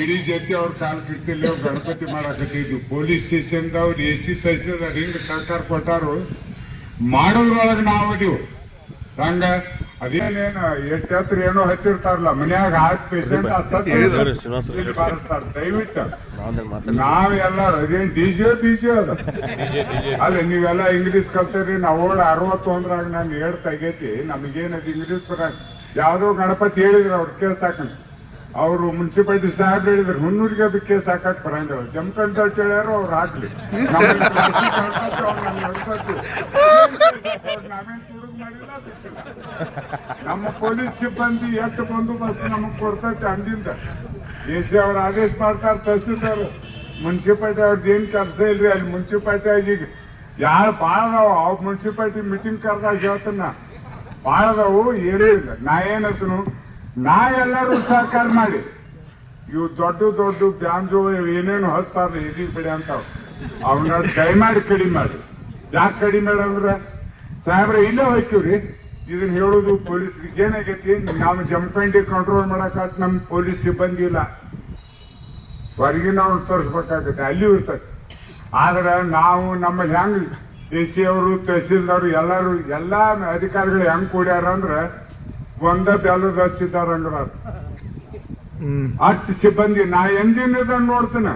ಬಿಡಿ ಜೊತೆ ಅವ್ರ ಕಾಲ್ ಕಿಟ್ಟಿಲ್ಲ ಗಣಪತಿ ಮಾಡಾಕತ್ತಿದ್ವಿ. ಪೊಲೀಸ್ ಸ್ಟೇಷನ್ದವ್ರು ಎಸ್ ಟಿ ತಹಸೀಲ್ದಾರ್ ಹಿಂಗ್ ಸಹಕಾರ ಕೊಟ್ಟಾರು ಮಾಡೋದ್ರೊಳಗೆ ನಾವು ಅದೀವು. ಹಂಗ ಅದೇನೇನು ಎಷ್ಟು ಹತ್ರ ಏನೋ ಹಚ್ಚಿರ್ತಾರಲ್ಲ ಮನ್ಯಾಗ ಹಾರ್ಟ್ ಪೇಷಂಟ್ ಬಾರಿಸ್ತಾರ. ದಯವಿಟ್ಟು ನಾವೆಲ್ಲರೂ ಅದೇನ್ ಡಿಜೆ ಅದ ಅಲ್ಲ ನೀವೆಲ್ಲ ಇಂಗ್ಲೀಷ್ ಕಲ್ತೀರಿ. ನಾವು 61ರಾಗ ನಾನು ಹೇಳ್ತಾ ಆಗೈತಿ ನಮಗೇನದು ಇಂಗ್ಲೀಷ್ ಬರ ಯಾವ್ದೋ ಗಣಪತಿ ಹೇಳಿದ್ರು ಅವ್ರು ಕೇಸ್ ಹಾಕಂತ. ಅವರು ಮುನ್ಸಿಪಾಲಿಟಿ ಸಾಹೇಬ್ರು ಹೇಳಿದ್ರು 100ಗೆ ಅದು ಕೇಸ್ ಹಾಕಕ್ ಬರಂಗಿಲ್ಲ. ಜಮ್ಕಂತ ಹೇಳ್ಯಾರ ಅವ್ರು ಹಾಕ್ಲಿ. ನಮ್ಮ ಪೊಲೀಸ್ ಸಿಬ್ಬಂದಿ ಎಷ್ಟು ಬಂದೋಬಸ್ತ್ ನಮಗ್ ಕೊಡ್ತೈತೆ ಅಂದಿಂದ ಎಸಿ ಅವ್ರ ಆದೇಶ ಮಾಡ್ತಾರ. ತಹಸೀಲ್ದಾರ್ ಮುನ್ಸಿಪಾಲಿಟಿ ಅವ್ರದ್ದು ಏನ್ ಕೆಲಸ ಇಲ್ರಿ ಅಲ್ಲಿ. ಮುನ್ಸಿಪಾಲಿಟಿ ಈಗ ಯಾರು ಭಾಳ ಅದಾವ ಅವ್ರ ಮುನ್ಸಿಪಾಲಿಟಿ ಮೀಟಿಂಗ್ ಕರೆದಾಗ ಹೇಳ್ತಾನ ಭಾಳ ಅದಾವು ಏನೂ ಇಲ್ಲ. ನಾ ಏನತ್ತನು ನಾವೆಲ್ಲರೂ ಸಹಕಾರ ಮಾಡಿ ಇವು ದೊಡ್ಡ ದೊಡ್ಡ ಬ್ಯಾಂಜು ಏನೇನು ಹಚ್ತಾರ ಇದೀಗ ಬಿಡಿ ಅಂತಾವ ಅವನ್ನ ದಯಮಾಡಿ ಕಡಿಮೆ ಮಾಡಿ. ಯಾಕೆ ಕಡಿಮೆ ಮಾಡಂದ್ರ ಸಾಹೇಬ್ರ ಇಲ್ಲೇ ಹೋಯ್ತೀವ್ರಿ. ಇದನ್ನ ಹೇಳುದು ಪೊಲೀಸ್ರಿಗೆ ಏನಾಗೈತಿ ನಾವು ಜಂಪಂಡಿ ಕಂಟ್ರೋಲ್ ಮಾಡಕ್ ನಮ್ ಪೊಲೀಸ್ ಸಿಬ್ಬಂದಿ ಇಲ್ಲ. ಹೊರಗಿನ ನಾವು ತೋರಿಸ್ಬೇಕಾಗತ್ತೆ ಅಲ್ಲಿ ಇರ್ತದೆ. ಆದ್ರೆ ನಾವು ನಮ್ಮಲ್ಲಿ ಹೆಂಗ್ ಎಸಿ ಅವರು ತಹಸೀಲ್ದಾರು ಎಲ್ಲಾ ಅಧಿಕಾರಿಗಳು ಹೆಂಗ್ ಕೂಡ್ಯಾರ ಅಂದ್ರ ಒಂದ ಬೆಲ್ಲದ ಹಚ್ಚಿದಾರಂದ್ರ ಅಷ್ಟು ಸಿಬ್ಬಂದಿ. ನಾ ಎಂದಿನ ನೋಡ್ತೇನೆ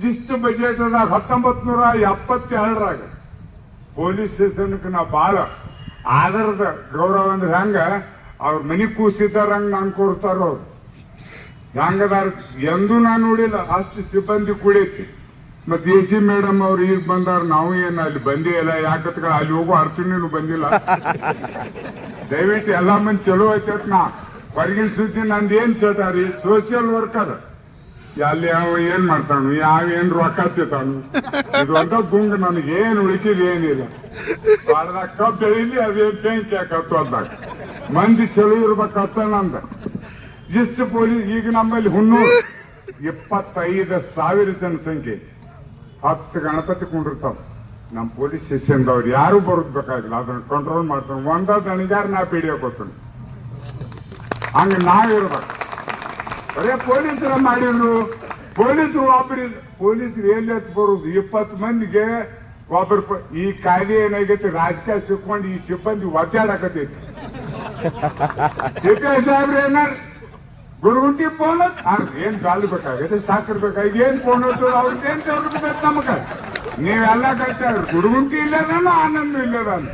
ಇಷ್ಟು ಬಜೆಟ್ ಅದಾಗ 1972ರಾಗ ಪೊಲೀಸ್ ಸ್ಟೇಷನ್ಕ್ ನಾ ಬಾಳ ಆಧಾರದ ಗೌರವ ಅಂದ್ರೆ ಹೆಂಗ ಅವ್ರ ಮನಿ ಕೂಸಿದಾರಂಗ ನಾನ್ ಕೊಡ್ತಾರ. ಅವ್ರು ಹೆಂಗದಾರ ಎಂದೂ ನಾನು ನೋಡಿಲ್ಲ ಅಷ್ಟು ಸಿಬ್ಬಂದಿ ಕುಡೈತಿ. ಮತ್ ಎಸಿ ಮೇಡಮ್ ಅವ್ರು ಈಗ ಬಂದಾರ. ನಾವು ಏನ ಅಲ್ಲಿ ಬಂದೇ ಇಲ್ಲ. ಯಾಕತ್ಗಳ ಅಲ್ಲಿ ಹೋಗೋ ಅರ್ಚನೆನೂ ಬಂದಿಲ್ಲ. ದಯವಿಟ್ಟು ಎಲ್ಲಾ ಮಂದಿ ಚಲೋ ಐತತ್. ನಾ ಹೊರಗಿನ ಸುದ್ದಿ ನಂದು ಏನ್ ಚೇತಾರಿ ಸೋಷಿಯಲ್ ವರ್ಕರ್ ಅಲ್ಲಿ ಯಾವ ಏನ್ ಮಾಡ್ತಾನು ಏನ್ ರೊಕ್ಕ ತಿಂತಾನು ಇದು ಅಂತ ಗುಂಗ್ ನನಗೇನ್ ಉಳಿಕಿದ ಏನಿಲ್ಲ. ಬಾಳದಾಗ ಕಬ್ಬು ಬೆಳೀಲಿ ಅದೇನ್ ಬೆಂಕಿ ಹಾಕತ್ತು ಅದಾಗ ಮಂದಿ ಚಲೋ ಇರ್ಬೇಕತ್ತ ನಂದ. ಇಷ್ಟು ಪೊಲೀಸ್ ಈಗ ನಮ್ಮಲ್ಲಿ 25,000 ಜನಸಂಖ್ಯೆ 10 ಗಣಪತಿ ಕೊಂಡಿರ್ತಾವ. ನಮ್ಮ ಪೊಲೀಸ್ ಸ್ಟೇಷನ್ದವ್ರು ಯಾರು ಬರೋದ್ ಬೇಕಾಗಿಲ್ಲ. ಅದನ್ನ ಕಂಟ್ರೋಲ್ ಮಾಡ್ತಾನೆ. ಒಂದ ದಣಿಗಾರ ನಾ ಪಿಡಿಯೋಕೋತೀನಿ. ಹಂಗ ನಾವಿರ್ಬೇಕು. ಬರೇ ಪೊಲೀಸರ ಮಾಡಿದ್ರು. ಪೊಲೀಸರು ಪೊಲೀಸರು ಎಲ್ಲಿ ಬರುದು 20 ಮಂದಿಗೆ ಒಬ್ಬರು. ಈ ಕಾಯ್ದೆ ಏನಾಗೈತಿ ರಾಜಕೀಯ ಸಿಕ್ಕೊಂಡು ಈ ಸಿಬ್ಬಂದಿ ಒದ್ದಾಡಕತೈತಿ. ಸಿಪಿಐ ಸಾಹೇಬ್ರ ಏನಾರ ಗುರುಗುಂಟಿ ಫೋನ್ ಏನ್ ಗಾಳಿ ಬೇಕಾಗೈತೆ ಸಾಕರ್ ಬೇಕಾಗಿ ಏನ್ ಫೋನ್ ಅವ್ರದ್ದು ಏನ್ ಬೇಕು ನಮಗ. ನೀವೆಲ್ಲ ಕಟ್ಟಾರ ಗುರುಗುಂಟಿ ಇಲ್ಲದಾನ ಆನಂದ ಇಲ್ಲದಾನ.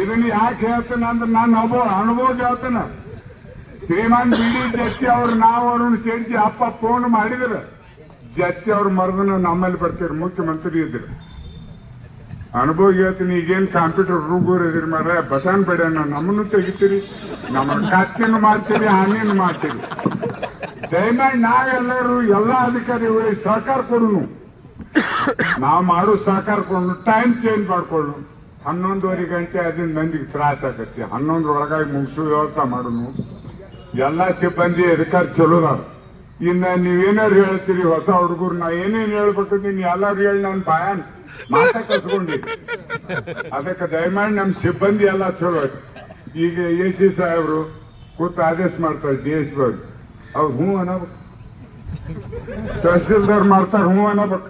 ಇದನ್ನ ಯಾಕೆ ಹೇಳ್ತಾನ ಅಂದ್ರೆ ನಾನು ಅನುಭವ ಹೇಳ್ತಾನ. ಶ್ರೀಮಾನ್ ಬಿಡಿ ಜತ್ತಿ ಅವ್ರು ನಾವು ಅವ್ರನ್ನ ಸೇರಿಸಿ ಅಪ್ಪ ಫೋನ್ ಮಾಡಿದ್ರ ಜತ್ತಿ ಅವ್ರ ಮರದನ್ನ ನಮ್ಮಲ್ಲಿ ಬರ್ತೀರಿ. ಮುಖ್ಯಮಂತ್ರಿ ಇದ್ರು ಅನುಭವ ಹೇಳ್ತೀನಿ. ಈಗೇನ್ ಕಂಪ್ಯೂಟರ್ ರೂಗೂರ್ ಇದ್ರಿ ಮಾಡ್ರೆ ಬಸನ್ ಬೇಡ ನಮ್ಮನ್ನು ತೆಗಿತೀರಿ. ನಮ್ಮ ಕತ್ತಿನ ಮಾಡ್ತೀರಿ ಹಣ್ಣಿನ ಮಾಡ್ತೀರಿ. ದಯಮಾಡಿ ನಾವೆಲ್ಲರೂ ಎಲ್ಲಾ ಅಧಿಕಾರಿಗಳಿಗೆ ಸಹಕಾರ ಕೊಡುನು. ನಾವು ಮಾಡೋ ಸಹಕಾರ ಕೊಡು. Time change ಮಾಡ್ಕೊಳ್ಳು. 11:30 ಗಂಟೆ ಅದನ್ನ ಮಂದಿಗೆ ತ್ರಾಸ ಆಗತ್ತೆ. 11 ಮುಗಿಸೋ ವ್ಯವಸ್ಥೆ ಮಾಡುನು. ಎಲ್ಲಾ ಸಿಬ್ಬಂದಿ ಅಧಿಕಾರಿ ಚಲೋದಾರ. ಇನ್ನ ನೀವೇನಾರು ಹೇಳ್ತೀರಿ ಹೊಸ ಹುಡುಗರು ನಾ ಏನೇನ್ ಹೇಳ್ಬೇಕು ನೀನ್ ಎಲ್ಲಾರು ಹೇಳಿ ನನ್ ಬಾಯನ್ ಮಾತ ಕಸ್ಕೊಂಡಿದ್ದೆ. ಅದಕ್ಕೆ ದಯಮಾಡಿ ನಮ್ ಸಿಬ್ಬಂದಿ ಎಲ್ಲ ಚಲೋ. ಈಗ ಎಸಿ ಸಾಹೇಬ್ರು ಕೂತ್ ಆದೇಶ ಮಾಡ್ತಾರೆ DSP ಅವ್ರು ಹ್ಞೂ ಅನ್ನಬೇಕು. ತಹಸೀಲ್ದಾರ್ ಮಾಡ್ತಾರ ಹ್ಞೂ ಅನ್ನಬೇಕು.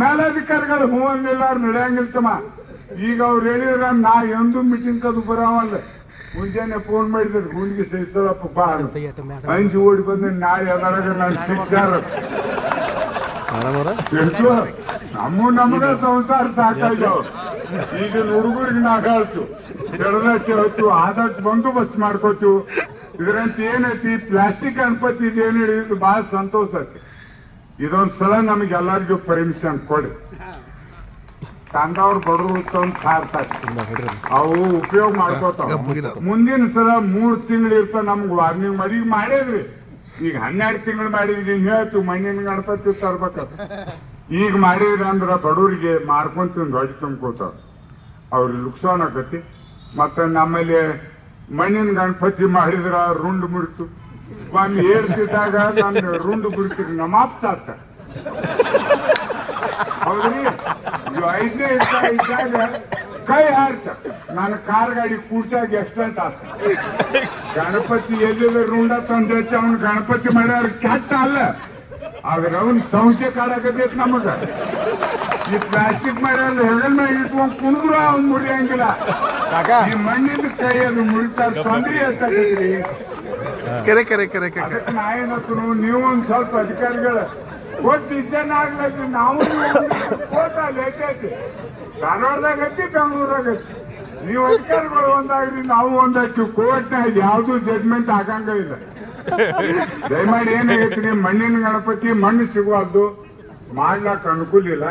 ಮೇಲಾಧಿಕಾರಿಗಳು ಹ್ಞೂ ಅನ್ನಿಲ್ಲ ಅವ್ರು ನಡೆಯಂಗಿಲ್ತಮ್ಮ. ಈಗ ಅವ್ರು ಹೇಳಿದ್ರ ನಾ ಎಂದು ಮೀಟಿಂಗ್ ಅದು ಬರಾವಲ್ಲ. ಮುಂಜಾನೆ ಫೋನ್ ಮಾಡಿದ್ರು ಗುಂಡಿಗೆ ಸೇರಿಸಪ್ಪ ಬಾ ಅಂಜಿ ಓಡಿ ಬಂದ ನಾಳೆ ಅದರಾಗ ನಾನು ಶಿಕ್ಷಾರ ನಮಗ ಸಂಸಾರ ಸಾಕಾಗ್ಯಾವ. ಈಗ ಹುಡುಗರಿಗೆ ನಾವು ಹೇಳ್ತು ಕೆಳದಕ್ಕೆ ಹೊತ್ತು ಆದಷ್ಟು ಬಂದೋಬಸ್ತ್ ಮಾಡ್ಕೋತೀವಿ. ಇದರಂತ ಏನೈತಿ ಪ್ಲಾಸ್ಟಿಕ್ ಗಣಪತಿ ಇದೇನು ಹಿಡಿದು ಬಹಳ ಸಂತೋಷ ಐತಿ. ಇದೊಂದ್ಸಲ ನಮಗೆಲ್ಲರಿಗೂ ಪರ್ಮಿಷನ್ ಕೊಡಿ. ತಂದವ್ರು ಬಡವರು ಸಾರ್ತಾರೆ ಅವು ಉಪಯೋಗ ಮಾಡ್ಕೋತಾವ. ಮುಂದಿನ ಸಲ 3 ತಿಂಗಳು ಇರ್ತಾವ. ನಮ್ಗೆ ವಾರ್ನಿಂಗ್ ಮಾಡಿ ಈಗ ಮಾಡಿದ್ರಿ. ಈಗ 12 ತಿಂಗಳು ಮಾಡಿದ್ರಿ. ಹೇಳ್ತು ಮಣ್ಣಿನ ಗಣಪತಿ ತರ್ಬೇಕ. ಈಗ ಮಾಡಿದ್ರಿ ಅಂದ್ರ ಬಡವರಿಗೆ ಮಾರ್ಕೊಂತ ಹೊಡಿ ತುಂಬ್ಕೋತಾವ. ಅವ್ರಿಗೆ ಲುಕ್ಸಾನ್ ಆಗತಿ. ಮತ್ತೆ ನಮ್ಮಲ್ಲಿ ಮಣ್ಣಿನ ಗಣಪತಿ ಮಾಡಿದ್ರ ರುಂಡು ಮುರಿತು. ಒಮ್ಮೆ ಏರ್ತಿದ್ದಾಗ ನಾನು ರುಂಡು ಮುರಿತೀರಿ ನಮ್ಮ ಆಪ್ತಾತ. ಹೌದ್ರಿ 5ನೇ ಇದ್ದಾಗ ಕೈ ಹಾರ್ತ ನಾನು ಕಾರ್ ಗಾಡಿ ಕೂಡ್ಸಾಗ ಎಕ್ಸ್ಟೆಂಟ್ ಆತ. ಗಣಪತಿ ಎಲ್ಲಿಲ್ಲ ರುಂಡ ತಂದ ಅವನು ಗಣಪತಿ ಮಾಡ್ಯಾರ ಕೆಟ್ಟ ಅಲ್ಲ. ಆದ್ರೆ ಅವನ್ ಸಂಶಯ ಕಾಡಕತ್ತೈತಿ ನಮಗ. ಈ ಪ್ಲಾಸ್ಟಿಕ್ ಮರ್ಯಾದ ಹೆಗಲ್ ಮೇಲೆ ಇಟ್ಕೊಂಡ್ ಕುಣಿದ್ರು ಅವ್ನ್ ಮುರಿಯಂಗಿಲ್ಲ. ಈ ಮಣ್ಣಿನ ಕೈ ಅದು ಮುರಿತಾರ ತೊಂದ್ರೆ ಎಷ್ಟಾಗತ್ರಿ. ಅದಕ್ಕೆ ನಾ ಏನತ್ತು ನೀವು ಒಂದ್ ಸ್ವಲ್ಪ ಅಧಿಕಾರಿಗಳ ಕೊಟ್ಟು ಇಜ್ಜನ ಆಗ್ಲತ್ತಿ. ನಾವು ಕೋಟ ಲೇಟ್ ಐತಿ. ಧಾರವಾಡದಾಗ ಐತಿ, ಬೆಂಗಳೂರಾಗ ಐತಿ. ನೀವು ಅಧಿಕಾರಿಗಳು ಒಂದಾಗ್ರಿ, ನಾವು ಒಂದಾಗ್ತೀವಿ. ಕೋರ್ಟ್ನಾಗ ಯಾವ್ದು ಜಡ್ಜ್ಮೆಂಟ್ ಆಗಂಗ ಇಲ್ಲ. ದಯಮಾಡಿ ಏನಾಗೈತಿ, ನೀವು ಮಣ್ಣಿನ ಗಣಪತಿ ಮಣ್ಣು ಸಿಗುವದ್ದು ಮಾಡ್ಲಾಕ ಅನುಕೂಲ ಇಲ್ಲ.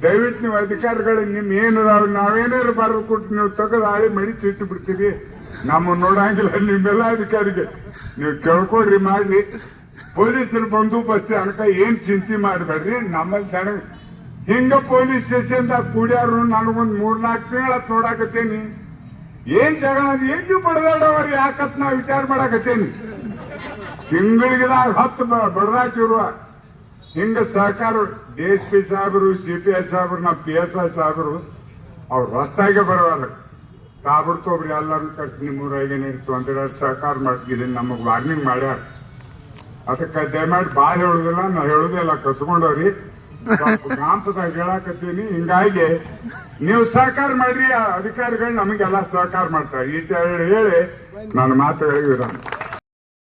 ದಯವಿಟ್ಟು ನೀವು ಅಧಿಕಾರಿಗಳು ನಿಮ್ ಏನು ನಾವೇನಾರು ಬರೋದು ಕೊಟ್ಟು ನೀವು ತೆಗೆದು ಆಳಿ ಮಡಿ ಚಿಟ್ಟು ಬಿಡ್ತೀವಿ. ನಮ್ಮ ನೋಡಂಗಿಲ್ಲ. ನಿಮ್ಮೆಲ್ಲ ಅಧಿಕಾರಿಗೆ ನೀವು ಕೇಳ್ಕೊಡ್ರಿ, ಮಾಡ್ಲಿ. ಪೊಲೀಸರು ಬಂದೋಬಸ್ತಿ ಅನ್ಕ ಏನ್ ಚಿಂತೆ ಮಾಡಬೇಡ್ರಿ. ನಮ್ಮಲ್ಲಿ ದನ ಹಿಂಗ ಪೊಲೀಸ್ ಸ್ಟೇಷನ್ದಾಗ ಕೂಡ್ಯಾರು. ನನಗೊಂದ್ 3-4 ತಿಂಗಳ ನೋಡಾಕತ್ತೇನಿ. ಏನ್ ಜಗಳ ಎಲ್ಲಿ ಬಡದಾಡವ್ರಿ ಯಾಕತ್ ನಾ ವಿಚಾರ ಮಾಡಾಕತ್ತೇನಿ. ತಿಂಗಳಿಗೆದಾಗ 10 ಬಡದಾಕಿರುವ ಹಿಂಗ ಸಹಕಾರ DSP ಸಾಹೇಬರು, CPI ಸಾಹೇಬರು, ನಮ್ಮ PSI ಸಾಹೇಬರು ಅವ್ರು ಹೊಸ್ತಾಗೆ ಬರೋಲ್ಲ. ತಾಬಿಡ್ತೊಬ್ರಿ ಎಲ್ಲರೂ ಕಟ್ಟಿ ನಿಮ್ಮೂರಾಗ ಏನಿರ್ತು ಅಂದ್ರೆ ಸಹಕಾರ ಮಾಡ್ತಿದ್ದೀನಿ. ನಮಗ್ ವಾರ್ನಿಂಗ್ ಮಾಡ್ಯಾರ. ಅದಕ್ಕೆ ದಯಮಾಡಿ ಬಾಳ ಹೇಳುದಿಲ್ಲ, ನಾ ಹೇಳುದಿಲ್ಲ, ಕಸ್ಕೊಂಡವ್ರಿ. ಗಾಂಪದಾಗ ಹೇಳಾಕತ್ತೀನಿ. ಹಿಂಗಾಗಿ ನೀವು ಸಹಕಾರ ಮಾಡ್ರಿ. ಅಧಿಕಾರಿಗಳು ನಮಗೆಲ್ಲ ಸಹಕಾರ ಮಾಡ್ತಾರೆ. ಈ ಹೇಳಿ ನನ್ನ ಮಾತುಗಳಿಗೆ ವಿರಾಮ.